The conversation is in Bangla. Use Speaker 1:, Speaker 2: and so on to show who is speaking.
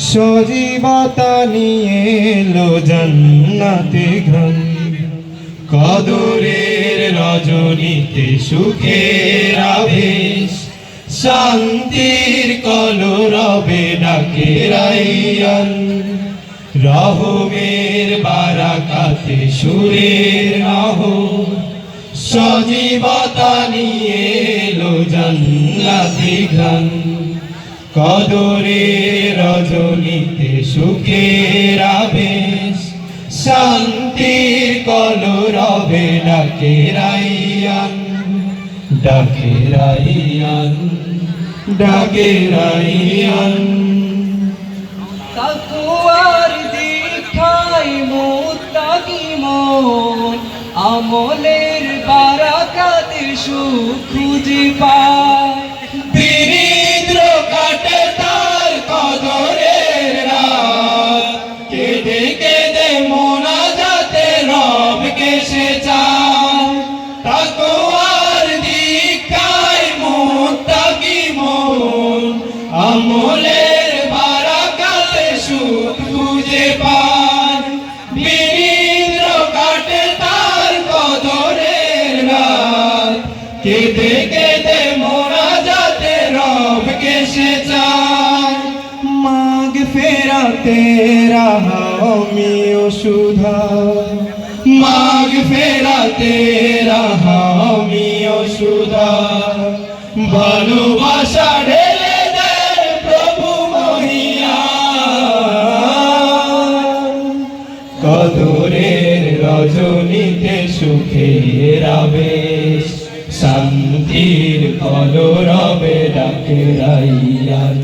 Speaker 1: সজীবতা নিয়ে এলো জান্নাতে ঘ্রাণ, কদরের রজনীতে সুখের আবেশ, শান্তির কলরবে ডাকে রাইয়ান, রহমের বারাকাতে সুরের নহর, সজীবতা নিয়ে এলো জান্নাতে ঘ্রাণ, কদরের রজনীতে সুখের আবেশ, শান্তির কলরবে ডাকে রাইয়ান, ডাকে রাইয়ান, ডাকে রাইয়ান।
Speaker 2: তাকওয়ার দীক্ষায় মুত্তাকি মন, আমলের বারাকাতে সুখ খুঁজে পায়।
Speaker 1: দরিদ্র কাটে তার কদরের রাত, কেঁদে কেঁদে মোনাজাতে রবকে সে চায়। তাকওয়ার দীক্ষায় মুত্তাকি মন, আমলের বারাকাতে সুখ খুঁজে পায়। দরিদ্র কাটে তার কদরের রাত, কেঁদে কেঁদে মোনাজাতে রবকে সে চায়। মাগফিরাতে রাহমিও সুধা, মাগফিরাতে রাহমিও সুধা, ভালোবাসা ঢেলে দেন প্রভু মহিয়ান। কদরের রজনীতে সুখের আবেশ, শান্তির কলরবে ডাকে রাইয়ান।